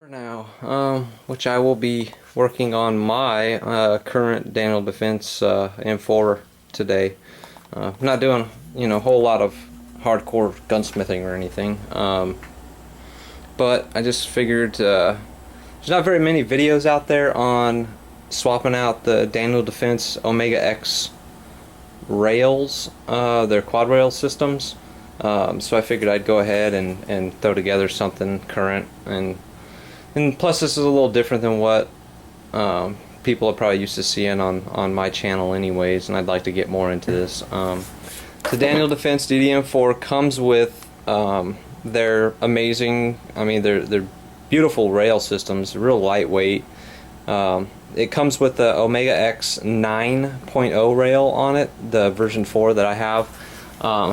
Now, which I will be working on my current Daniel Defense M4 today. Not doing, a whole lot of hardcore gunsmithing or anything, but I just figured there's not very many videos out there on swapping out the Daniel Defense OmegaX rails, their quad rail systems. So I figured I'd go ahead and throw together something current, and plus this is a little different than what people are probably used to seeing on my channel anyways, and I'd like to get more into this. The Daniel Defense DDM4 comes with their amazing, they're beautiful rail systems, real lightweight. It comes with the OmegaX 9.0 rail on it, the version 4 that I have,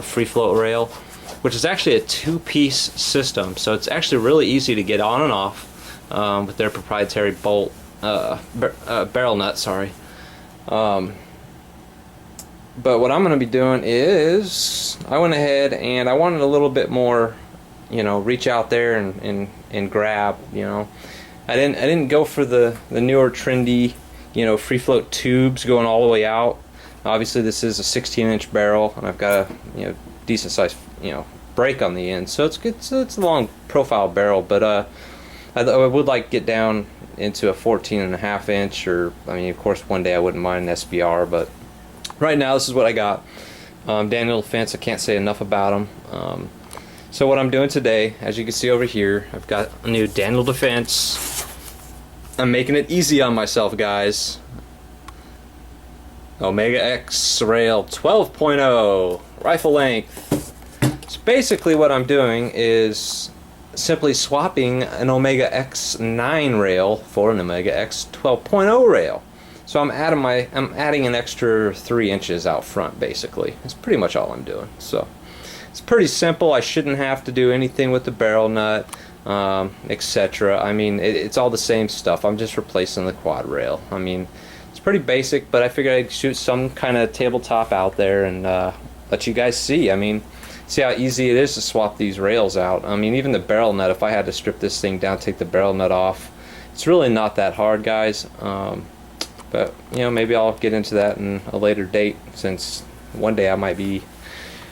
free float rail, which is actually a two-piece system, so it's actually really easy to get on and off with their proprietary bolt barrel nut. Sorry. But what I'm going to be doing is I went ahead and I wanted a little bit more, reach out there and grab. I didn't go for the newer trendy, free float tubes going all the way out. Obviously this is a 16-inch barrel, and I've got a decent sized break on the end, so it's a long profile barrel, but I would like to get down into a 14.5 inch, or of course one day I wouldn't mind an SBR, but right now this is what I got. Daniel Defense, I can't say enough about them. So what I'm doing today, as you can see over here, I've got a new Daniel Defense. I'm making it easy on myself, guys. OmegaX rail 12.0 rifle length. So basically what I'm doing is simply swapping an OmegaX 9 rail for an OmegaX 12.0 rail. So I'm adding an extra 3 inches out front, basically. That's pretty much all I'm doing. So it's pretty simple. I shouldn't have to do anything with the barrel nut, etc. It's all the same stuff. I'm just replacing the quad rail. It's pretty basic, but I figured I'd shoot some kind of tabletop out there and let you guys see. See how easy it is to swap these rails out. Even the barrel nut, if I had to strip this thing down, take the barrel nut off, it's really not that hard, guys. But maybe I'll get into that in a later date, since one day I might be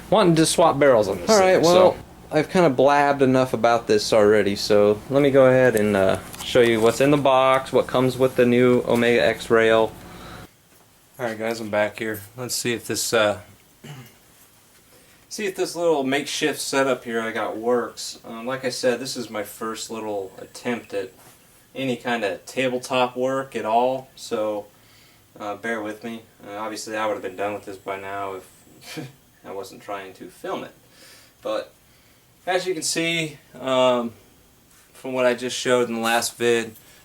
wanting to swap barrels on this thing. Alright, well, I've kind of blabbed enough about this already, so let me go ahead and show you what's in the box, what comes with the new OmegaX rail. Alright guys, I'm back here. Let's see if this little makeshift setup here I got works. Like I said, this is my first little attempt at any kind of tabletop work at all, so bear with me. Obviously I would have been done with this by now if I wasn't trying to film it. But as you can see, from what I just showed in the last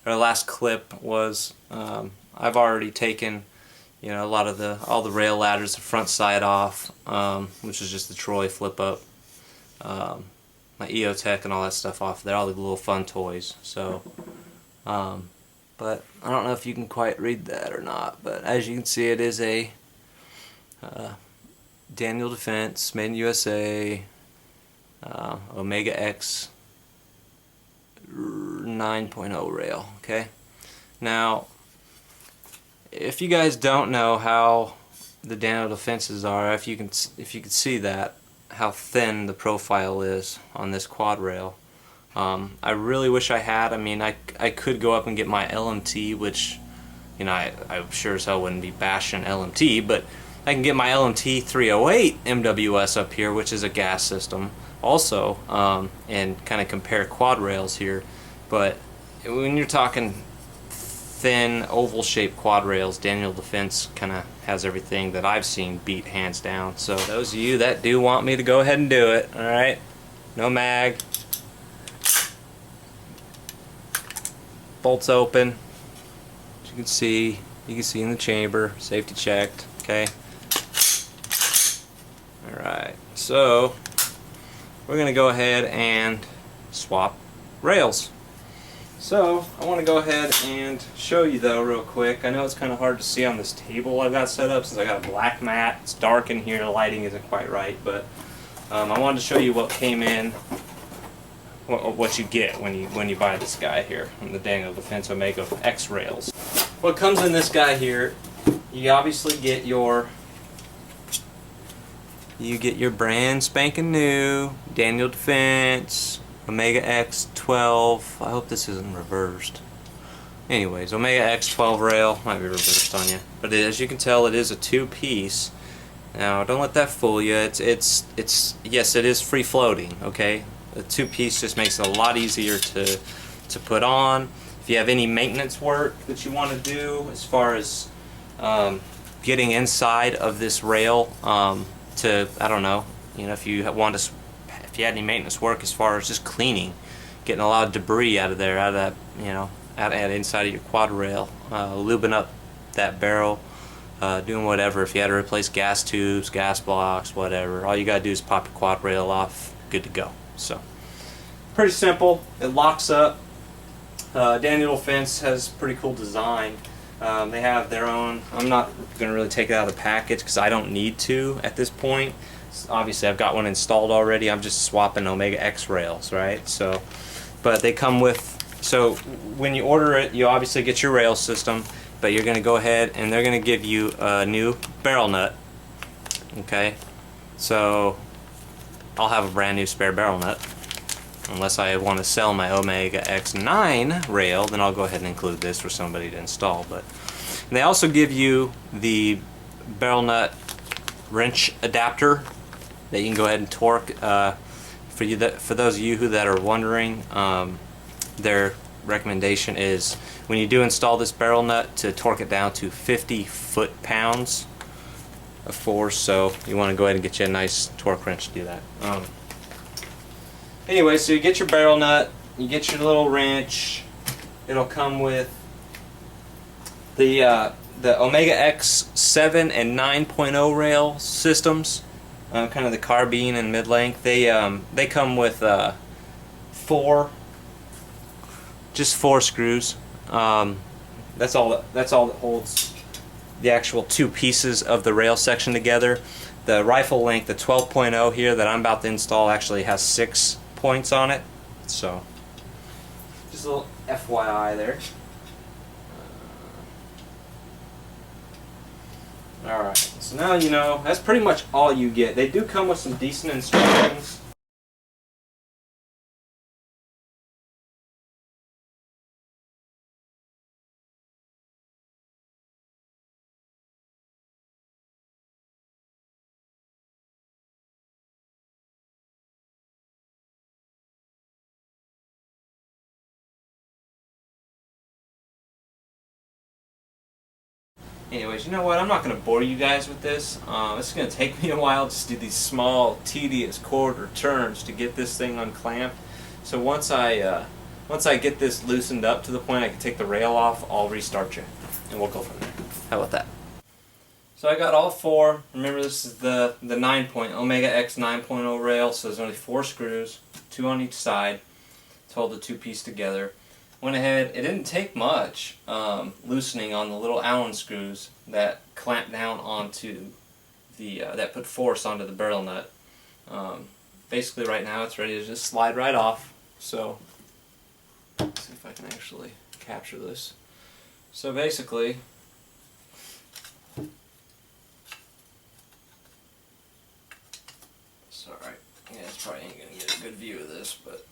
last clip, was I've already taken all the rail ladders, the front side off, which is just the Troy flip up, my EOTech and all that stuff off there, all the little fun toys. So but I don't know if you can quite read that or not, but as you can see, it is a Daniel Defense, made in USA, OmegaX 9.0 rail. Okay, now if you guys don't know how the Daniel Defenses are, if you can see that, how thin the profile is on this quad rail, I really wish I had. I could go up and get my LMT, which I sure as hell wouldn't be bashing LMT, but I can get my LMT 308 MWS up here, which is a gas system also, and kind of compare quad rails here. But when you're talking thin oval shaped quad rails, Daniel Defense kind of has everything that I've seen beat hands down. So those of you that do want me to go ahead and do it, alright, no mag, bolts open, as you can see in the chamber, safety checked. Okay, alright, so we're gonna go ahead and swap rails. So I want to go ahead and show you though real quick. I know it's kind of hard to see on this table I've got set up since I got a black mat. It's dark in here, the lighting isn't quite right, but I wanted to show you what came in what you get when you buy this guy here on the Daniel Defense OmegaX rails. What comes in this guy here, you obviously get your brand spanking new Daniel Defense OmegaX 12. I hope this isn't reversed. Anyways, OmegaX 12 rail might be reversed on you, but as you can tell, it is a two-piece. Now, don't let that fool you. It's yes, it is free floating. Okay, the two-piece just makes it a lot easier to put on. If you have any maintenance work that you want to do, as far as getting inside of this rail, to, I don't know, if you had any maintenance work as far as just cleaning, getting a lot of debris out of there, out of that, out inside of your quad rail, lubing up that barrel, doing whatever. If you had to replace gas tubes, gas blocks, whatever, all you gotta do is pop your quad rail off, good to go. So pretty simple. It locks up. Daniel Defense has pretty cool design. They have their own. I'm not going to really take it out of the package because I don't need to at this point. Obviously, I've got one installed already. I'm just swapping OmegaX rails, right? So, but they come with. So when you order it, you obviously get your rail system, but you're going to go ahead and they're going to give you a new barrel nut. Okay, so I'll have a brand new spare barrel nut. Unless I want to sell my OmegaX 9 rail, then I'll go ahead and include this for somebody to install. But they also give you the barrel nut wrench adapter that you can go ahead and torque. For those of you that are wondering, their recommendation is when you do install this barrel nut to torque it down to 50 foot-pounds of force. So you want to go ahead and get you a nice torque wrench to do that. Anyway, so you get your barrel nut, you get your little wrench. It'll come with the OmegaX 7 and 9.0 rail systems, kind of the carbine and mid-length. They come with just four screws. That's all that holds the actual two pieces of the rail section together. The rifle length, the 12.0 here that I'm about to install, actually has 6 points on it, so just a little FYI there. Alright, so now that's pretty much all you get. They do come with some decent instructions. Anyways, you know what? I'm not going to bore you guys with this. It's going to take me a while just to do these small, tedious quarter turns to get this thing unclamped. So once I get this loosened up to the point I can take the rail off, I'll restart you, and we'll go from there. How about that? So I got all four. Remember, this is the OmegaX 9.0 rail, so there's only 4 screws, 2 on each side to hold the two-piece together. Went ahead, it didn't take much loosening on the little Allen screws that clamp down onto the, that put force onto the barrel nut. Basically right now it's ready to just slide right off. So, let's see if I can actually capture this. So basically, it's alright, yeah, it's probably ain't going to get a good view of this, but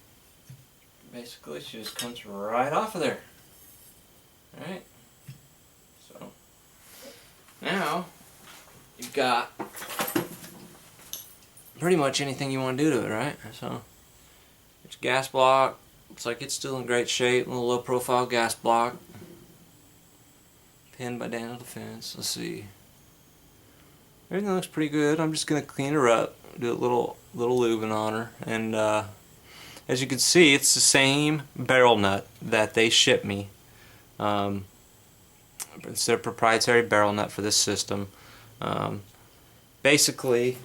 basically she just comes right off of there. Alright, so now you've got pretty much anything you want to do to it, right? So it's gas block, looks like it's still in great shape, a little low profile gas block, pinned by Daniel Defense. Let's see, everything looks pretty good. I'm just going to clean her up, do a little lubing on her, and as you can see, it's the same barrel nut that they shipped me. It's their proprietary barrel nut for this system. Basically,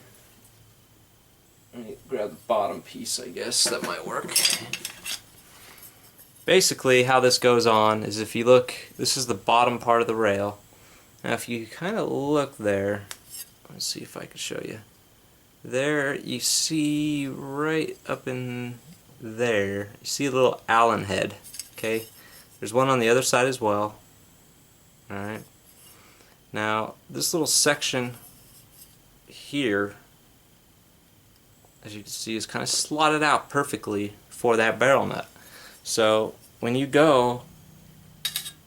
let me grab the bottom piece, I guess, that might work. Basically, how this goes on is, if you look, this is the bottom part of the rail. Now if you kind of look there, let's see if I can show you. There you see right up in there, you see a little Allen head. Okay, there's one on the other side as well. Alright, now this little section here, as you can see, is kind of slotted out perfectly for that barrel nut. So when you go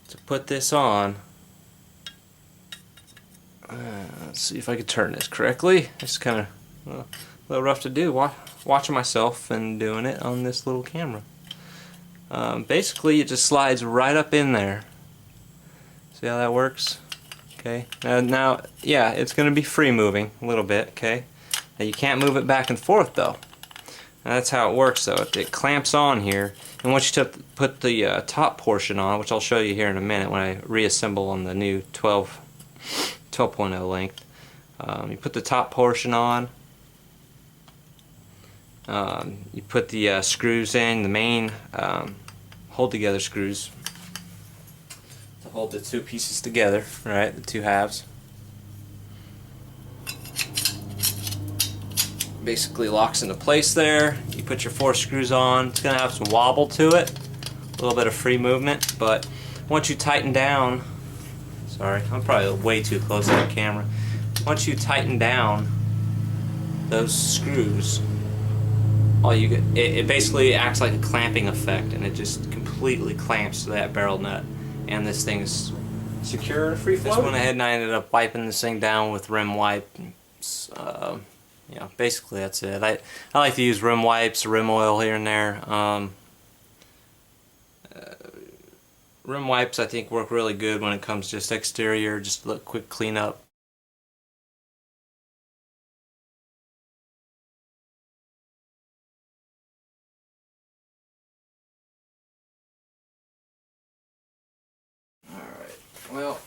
to put this on, let's see if I can turn this correctly. It's kind of a little rough to do, watching myself and doing it on this little camera. Basically it just slides right up in there. See how that works? Okay. Now yeah, it's going to be free moving a little bit. Okay. Now you can't move it back and forth though. Now that's how it works though. It clamps on here, and once you put the top portion on, which I'll show you here in a minute when I reassemble on the new 12.0 length, you put the top portion on. You put the screws in, the main hold together screws to hold the two pieces together, right? The two halves. Basically locks into place there. You put your 4 screws on. It's going to have some wobble to it, a little bit of free movement, but once you tighten down, sorry, I'm probably way too close to the camera. Once you tighten down those screws, all you get, it basically acts like a clamping effect, and it just completely clamps to that barrel nut, and this thing is secure and free flow. Just went ahead and I ended up wiping this thing down with rim wipe. Yeah, basically that's it. I like to use rim wipes, rim oil here and there. Rim wipes I think work really good when it comes just exterior, just a quick cleanup. Alright, well,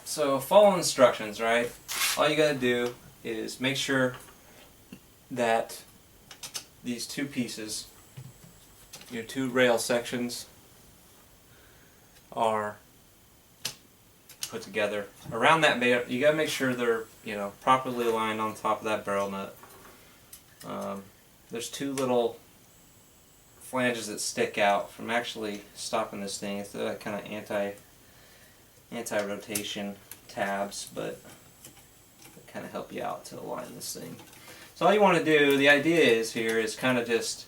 so follow instructions, right? All you gotta do is make sure that these two pieces, your two rail sections, are put together around that barrel. You gotta make sure they're, you know, properly aligned on top of that barrel nut. There's two little flanges that stick out from actually stopping this thing. It's kind of anti-rotation tabs, but they kind of help you out to align this thing. So all you want to do, the idea is here, is kind of just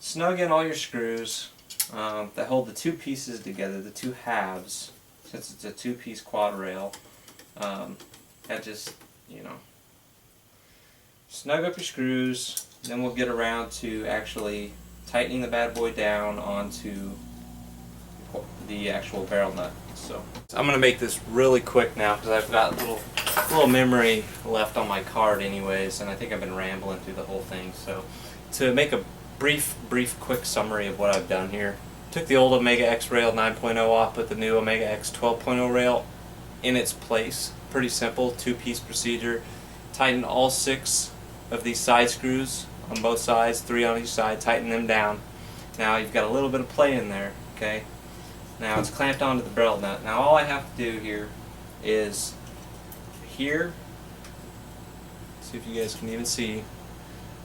snug in all your screws that hold the two pieces together, the two halves, since it's a two-piece quad rail. That just, you know, snug up your screws, then we'll get around to actually tightening the bad boy down onto the actual barrel nut. So I'm going to make this really quick now because I've got a little memory left on my card anyways, and I think I've been rambling through the whole thing. So to make a brief quick summary of what I've done here, took the old OmegaX rail 9.0 off, put the new OmegaX 12.0 rail in its place. Pretty simple, two-piece procedure. Tighten all 6 of these side screws on both sides, 3 on each side, tighten them down. Now you've got a little bit of play in there, okay? Now it's clamped onto the barrel nut. Now all I have to do here is here, see if you guys can even see,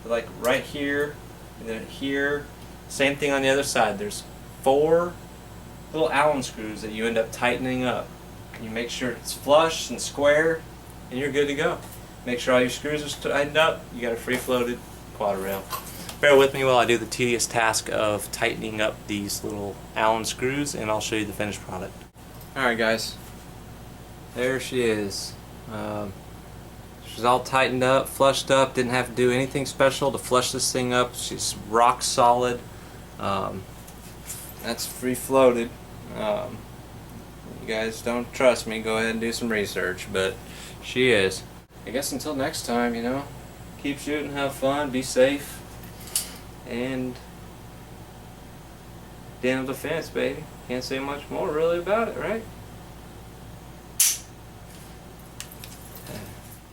but like right here, and then here, same thing on the other side. There's 4 little Allen screws that you end up tightening up. You make sure it's flush and square, and you're good to go. Make sure all your screws are tightened up, you got a free floated quad rail. Bear with me while I do the tedious task of tightening up these little Allen screws, and I'll show you the finished product. Alright guys, there she is. She's all tightened up, flushed up, didn't have to do anything special to flush this thing up. She's rock solid. That's free floated. You guys don't trust me, go ahead and do some research, but she is. I guess until next time, you know, keep shooting, have fun, be safe, and Daniel Defense, baby. Can't say much more really about it, right?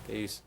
Peace.